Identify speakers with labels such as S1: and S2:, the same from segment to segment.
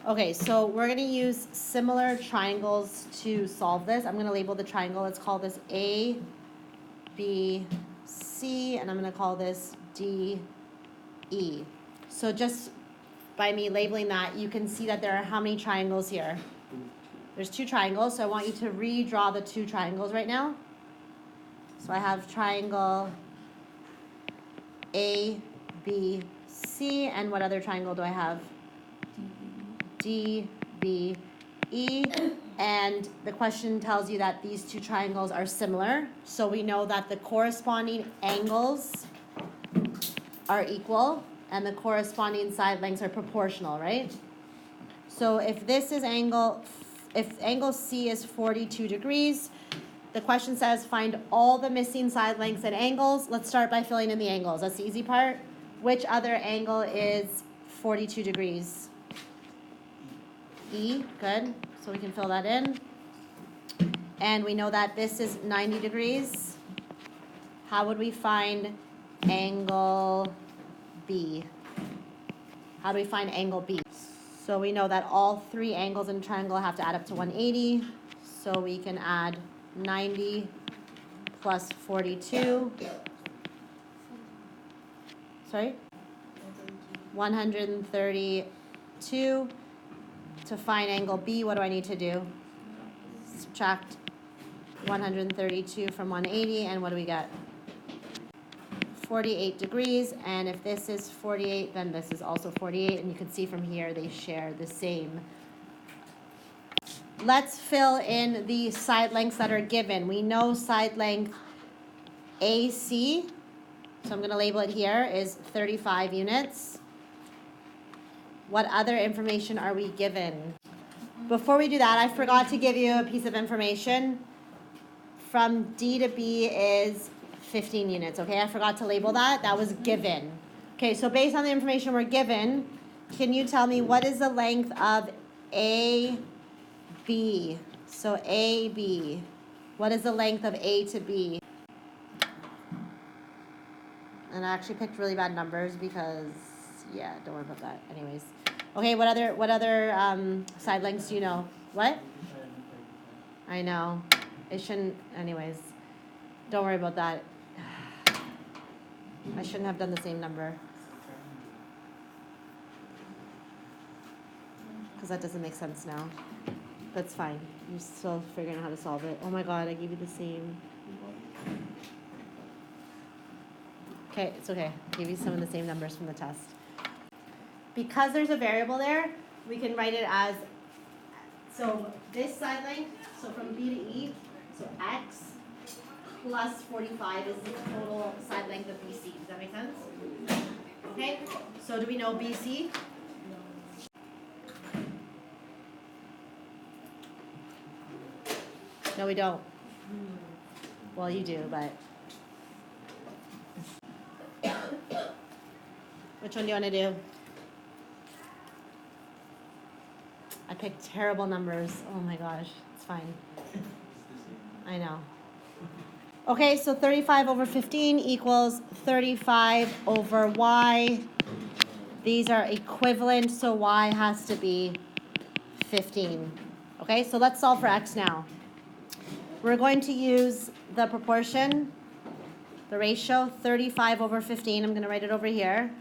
S1: Okay, so we're going to use similar triangles to solve this. I'm going to label the triangle. Let's call this A, B, C, and I'm going to call this D, E. So just by me labeling that, you can see that there are how many triangles here? There's 2 triangles, so I want you to redraw the 2 triangles right now. So I have triangle A, B, C, and what other triangle do I have? D, B, E, and the question tells you that these 2 triangles are similar, so we know that the corresponding angles are equal and the corresponding side lengths are proportional, right? So if angle C is 42 degrees, the question says find all the missing side lengths and angles. Let's start by filling in the angles. That's the easy part. Which other angle is 42 degrees? E, good. So we can fill that in. And we know that this is 90 degrees. How would we find angle B? How do we find angle B? So we know that all 3 angles in a triangle have to add up to 180. So we can add 90 plus 42. Sorry? 132. To find angle B, what do I need to do? Subtract 132 from 180, and what do we get? 48 degrees, and if this is 48, then this is also 48, and you can see from here they share the same. Let's fill in the side lengths that are given. We know side length AC, so I'm going to label it here, is 35 units. What other information are we given? Before we do that, I forgot to give you a piece of information. From D to B is 15 units, okay? I forgot to label that. That was given. Okay, so based on the information we're given, can you tell me what is the length of AB? So AB. What is the length of A to B? And I actually picked really bad numbers because, yeah, don't worry about that. Anyways. Okay, what other side lengths do you know? What? I know. It shouldn't, anyways. Don't worry about that. I shouldn't have done the same number. Because that doesn't make sense now. That's fine. You're still figuring out how to solve it. Oh my god, I gave you the same. Okay, it's okay. I gave you some of the same numbers from the test. Because there's a variable there, we can write it as, so this side length, so from B to E, so X plus 45 is the total side length of BC. Does that make sense? Okay, so do we know BC? No, we don't. Well, you do, but. Which one do you want to do? I picked terrible numbers. Oh my gosh, it's fine. I know. Okay, so 35 over 15 equals 35 over y. These are equivalent, so y has to be 15. Okay, so let's solve for x now. We're going to use the proportion, the ratio, 35 over 15. I'm going to write it over here.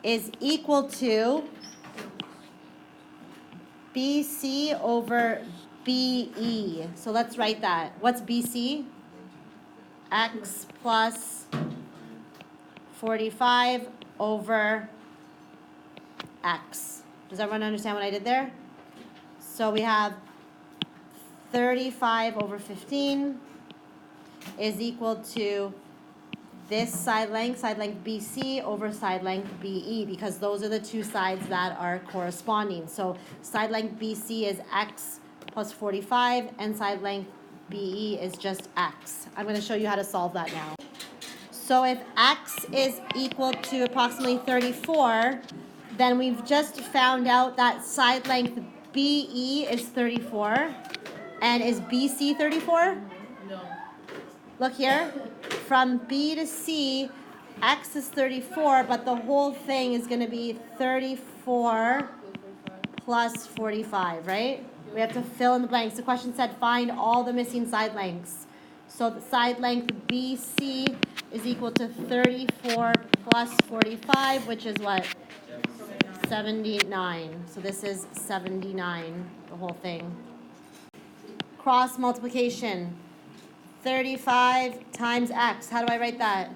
S1: Is equal to BC over BE. So let's write that. What's BC? X plus 45 over X. Does everyone understand what I did there? So we have 35 over 15 is equal to this side length BC over side length BE, because those are the 2 sides that are corresponding. So side length BC is X plus 45, and side length BE is just X. I'm going to show you how to solve that now. So if X is equal to approximately 34, then we've just found out that side length BE is 34. And is BC 34?
S2: No.
S1: Look here. From B to C, x is 34, but the whole thing is going to be 34 plus 45, right? We have to fill in the blanks. The question said find all the missing side lengths. So the side length BC is equal to 34 plus 45, which is what? 79. So this is 79, the whole thing. Cross multiplication. 35 times x. How do I write that?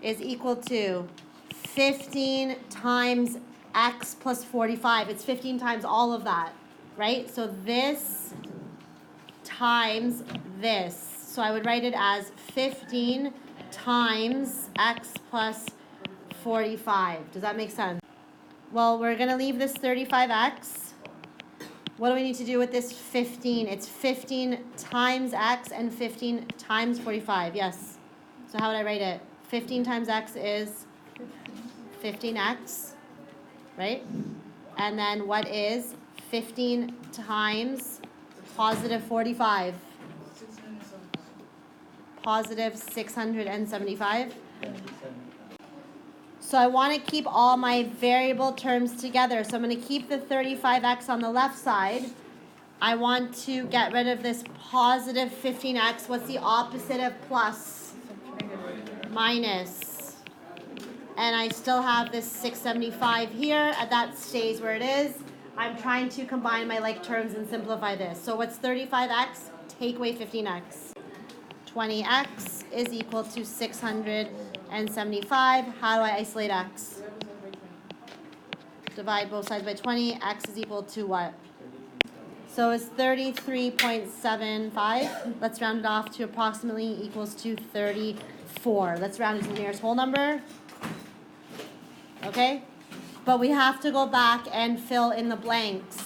S1: Is equal to 15 times x plus 45. It's 15 times all of that, right? So this times this. So I would write it as 15 times x plus 45. Does that make sense? Well, we're going to leave this 35x. What do we need to do with this 15? It's 15 times x and 15 times 45. Yes. So how would I write it? 15 times x is 15x, right? And then what is 15 times positive 45? Positive 675. So I want to keep all my variable terms together. So I'm going to keep the 35x on the left side. I want to get rid of this positive 15x. What's the opposite of plus? Minus. And I still have this 675 here. That stays where it is. I'm trying to combine my like terms and simplify this. So what's 35x? Take away 15x. 20x is equal to 675. How do I isolate x? Divide both sides by 20. X is equal to what? So it's 33.75. Let's round it off to approximately equals to 34. Let's round it to the nearest whole number. Okay? But we have to go back and fill in the blanks.